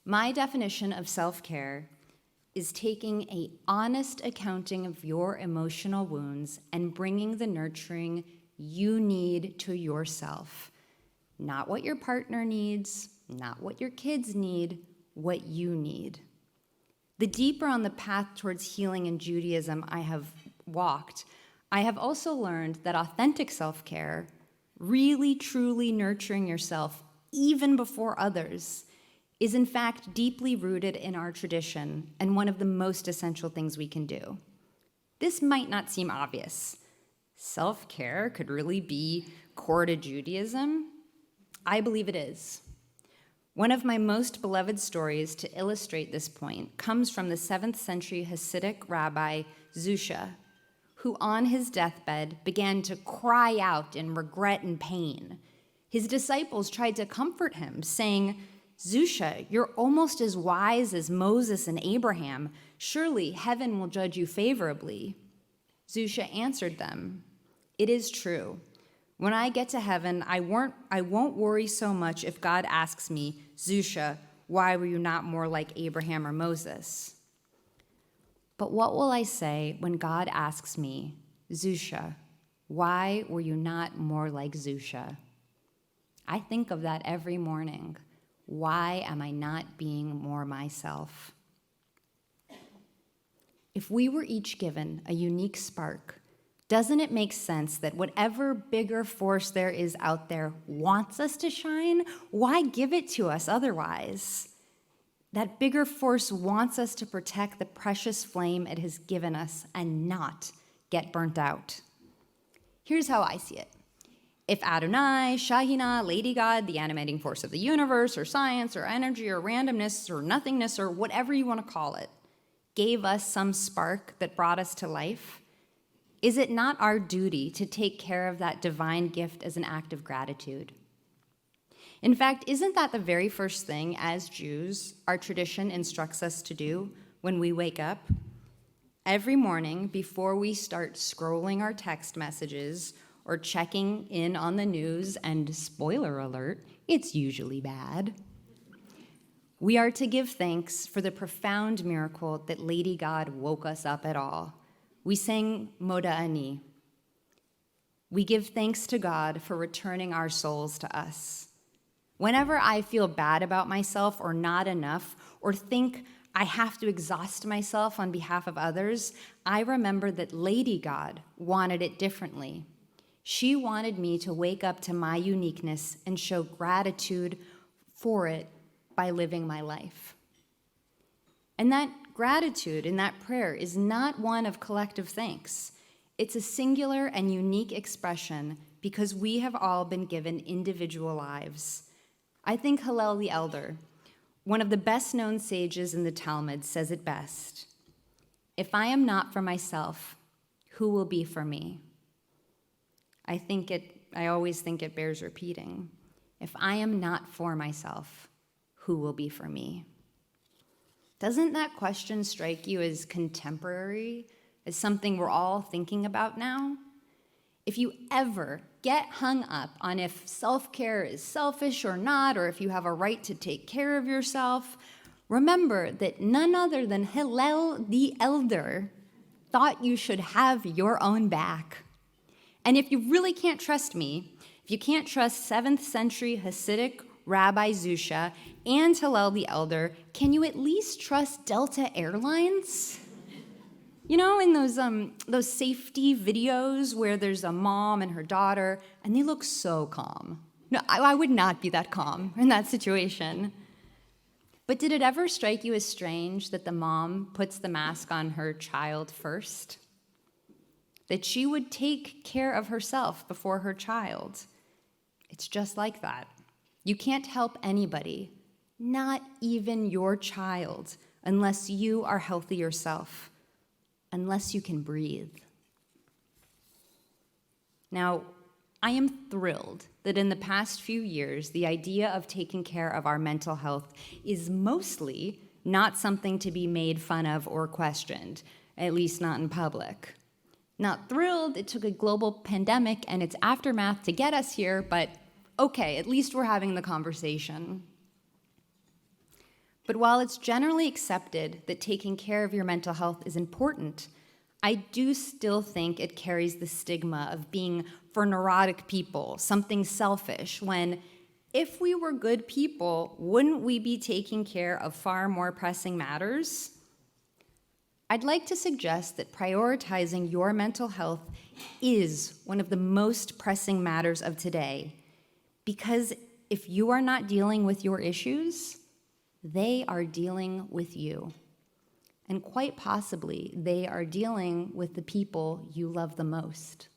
My definition of self-care is taking an honest accounting of your emotional wounds and bringing the nurturing you need to yourself. Not what your partner needs, not what your kids need, what you need. The deeper on the path towards healing in Judaism I have walked, I have also learned that authentic self-care, really truly nurturing yourself even before others, is in fact deeply rooted in our tradition and one of the most essential things we can do. This might not seem obvious. Self-care could really be core to Judaism. I believe it is. One of my most beloved stories to illustrate this point comes from the 7th century Hasidic rabbi Schuster, who on his deathbed began to cry out in regret and pain. His disciples tried to comfort him, saying, "Schuster, you're almost as wise as Moses and Abraham. Surely heaven will judge you favorably." Schuster answered them, "It is true. When I get to heaven, I won't worry so much if God asks me, 'Schuster, why were you not more like Abraham or Moses?' But what will I say when God asks me, 'Schuster, why were you not more like Schuster?' I think of that every morning. Why am I not being more myself?" If we were each given a unique spark, doesn't it make sense that whatever bigger force there is out there wants us to shine? Why give it to us otherwise? That bigger force wants us to protect the precious flame it has given us and not get burnt out. Here's how I see it. If Adonai, Shahina, Lady God, the animating force of the universe, or science, or energy, or randomness, or nothingness, or whatever you want to call it, gave us some spark that brought us to life, is it not our duty to take care of that divine gift as an act of gratitude? In fact, isn't that the very first thing as Jews our tradition instructs us to do when we wake up? Every morning before we start scrolling our text messages or checking in on the news, and spoiler alert, it's usually bad, we are to give thanks for the profound miracle that Lady God woke us up at all. We sang Moda Ani. We give thanks to God for returning our souls to us. Whenever I feel bad about myself or not enough, or think I have to exhaust myself on behalf of others, I remember that Lady God wanted it differently. She wanted me to wake up to my uniqueness and show gratitude for it by living my life. And that gratitude in that prayer is not one of collective thanks. It's a singular and unique expression because we have all been given individual lives. I think Hillel the Elder, one of the best-known sages in the Talmud, says it best. "If I am not for myself, who will be for me?" I always think it bears repeating. If I am not for myself, who will be for me? Doesn't that question strike you as contemporary, as something we're all thinking about now? If you ever get hung up on if self-care is selfish or not, or if you have a right to take care of yourself, remember that none other than Hillel the Elder thought you should have your own back. And if you really can't trust me, if you can't trust 7th century Hasidic Rabbi Schuster and Hillel the Elder, can you at least trust Delta Airlines? You know, in those safety videos where there's a mom and her daughter, and they look so calm. No, I would not be that calm in that situation. But did it ever strike you as strange that the mom puts the mask on her child first? That she would take care of herself before her child? It's just like that. You can't help anybody, not even your child, unless you are healthy yourself, unless you can breathe. Now, I am thrilled that in the past few years, the idea of taking care of our mental health is mostly not something to be made fun of or questioned, at least not in public. Not thrilled it took a global pandemic and its aftermath to get us here, but okay, at least we're having the conversation. But while it's generally accepted that taking care of your mental health is important, I do still think it carries the stigma of being for neurotic people, something selfish, when if we were good people, wouldn't we be taking care of far more pressing matters? I'd like to suggest that prioritizing your mental health is one of the most pressing matters of today, because if you are not dealing with your issues, they are dealing with you. And quite possibly, they are dealing with the people you love the most.